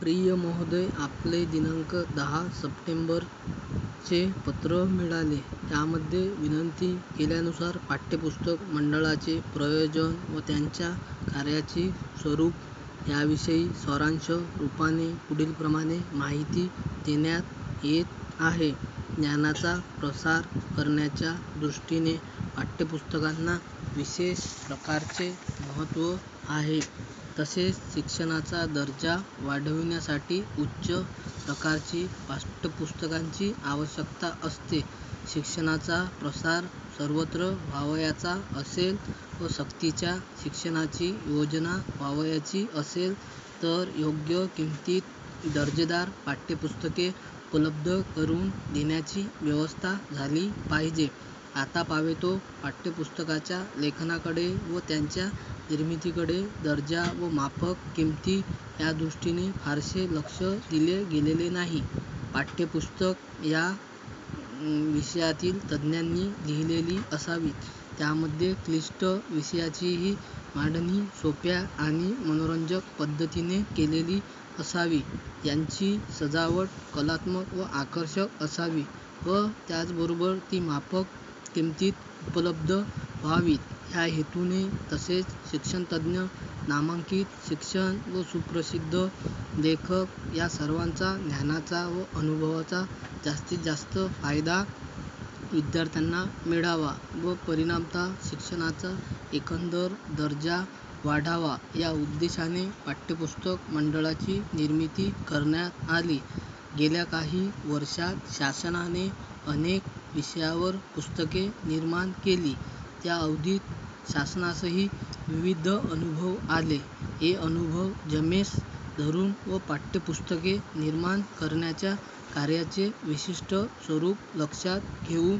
प्रिय महोदय, आपले दिनांक 10 सप्टेंबरचे पत्र मिळाले. त्यामध्ये विनंती केल्यानुसार पाठ्यपुस्तक मंडळाचे प्रयोजन व त्यांच्या कार्याचे स्वरूप याविषयी सारांश रूपाने पुढीलप्रमाणे माहिती देण्यात येत आहे. ज्ञानाचा प्रसार करण्याच्या दृष्टीने पाठ्यपुस्तकांना विशेष प्रकारचे महत्त्व आहे. तसेच शिक्षणाचा दर्जा वाढविण्यासाठी उच्च प्रकारची पाठ्यपुस्तकांची आवश्यकता असते. शिक्षणाचा प्रसार सर्वत्र व्हावयाचा असेल व सक्तीच्या शिक्षणाची योजना व्हावयाची असेल तर योग्य किमतीत दर्जेदार पाठ्यपुस्तके उपलब्ध करून देण्याची व्यवस्था झाली पाहिजे. आता पावेतो पाठ्यपुस्तकाच्या लेखनाकडे व त्यांच्या निर्मितीकडे दर्जा व माफक किमती या दृष्टीने फारसे लक्ष दिले गेलेले नाही. पाठ्यपुस्तक या विषयातील तज्ज्ञांनी लिहिलेली असावीत. त्यामध्ये क्लिष्ट विषयाचीही मांडणी सोप्या आणि मनोरंजक पद्धतीने केलेली असावी. यांची सजावट कलात्मक व आकर्षक असावी व त्याचबरोबर ती माफक किमतीत उपलब्ध व्हावीत. ह्या हेतूने तसेच शिक्षणतज्ज्ञ, नामांकित शिक्षक व सुप्रसिद्ध लेखक या सर्वांचा ज्ञानाचा व अनुभवाचा जास्तीत जास्त फायदा विद्यार्थ्यांना मिळावा व परिणामतः शिक्षणाचा एकंदर दर्जा वाढावा या उद्देशाने पाठ्यपुस्तक मंडळाची निर्मिती करण्यात आली. गेल्या काही वर्षात शासनाने अनेक विषयावर पुस्तके निर्माण केली. त्या अवधीत शासनासही विविध अनुभव आले. हे अनुभव जमेस धरून व पाठ्यपुस्तके निर्माण करण्याच्या कार्याचे विशिष्ट स्वरूप लक्षात घेऊन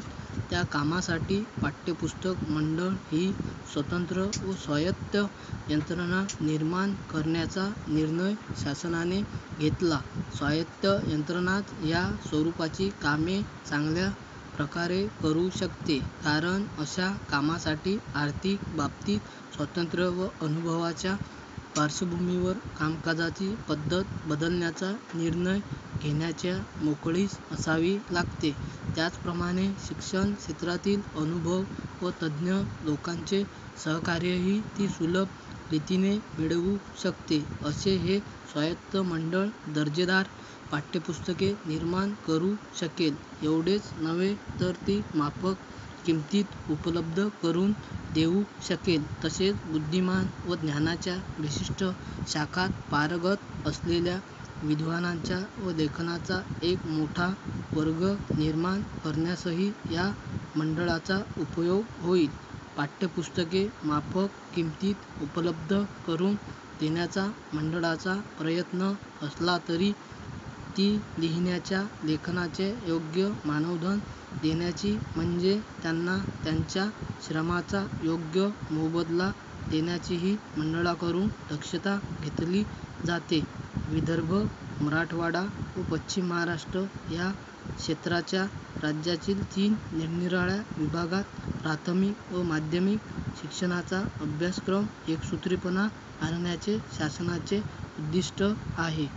त्या कामासाठी पाठ्यपुस्तक मंडळ ही स्वतंत्र व स्वायत्त यंत्रणा निर्माण करण्याचा निर्णय शासनाने घेतला. स्वायत्त यंत्रणाच या स्वरूपाची कामे चांगल्या प्रकारे करू शकते. कारण अशा कामासाठी आर्थिक बाबतीत स्वातंत्र्य व अनुभवाच्या पार्श्वभूमीवर कामकाजाची पद्धत बदलण्याचा निर्णय घेण्याच्या मोकळीक असावी लागते. त्याचप्रमाणे शिक्षण क्षेत्रातील अनुभव व तज्ज्ञ लोकांचे सहकार्यही ती सुलभ रीतीने मिळवू शकते. असे हे स्वायत्त मंडळ दर्जेदार पाठ्यपुस्तके निर्माण करू शकेल. एवढेच नव्हे तर ती माफक किमतीत उपलब्ध करून देऊ शकेल. तसेच बुद्धिमान व ज्ञानाच्या विशिष्ट शाखात पारंगत असलेल्या विद्वानांचा व लेखकांचा एक मोठा वर्ग निर्माण करण्यासही या मंडळाचा उपयोग होईल. पाठ्यपुस्तके माफक किमतीत उपलब्ध करून देण्याचा मंडळाचा प्रयत्न असला तरी ती लिहिण्याच्या लेखनाचे योग्य मानधन देण्याची म्हणजे त्यांना त्यांच्या श्रमाचा योग्य मोबदला देण्याचीही मंडळाकडून दक्षता घेतली जाते. विदर्भ, मराठवाडा व पश्चिम महाराष्ट्र या क्षेत्राच्या राज्यातील 3 निरनिराळ्या विभागात प्राथमिक व माध्यमिक शिक्षणाचा अभ्यासक्रम एकसूत्रीपणा आणण्याचे शासनाचे उद्दिष्ट आहे.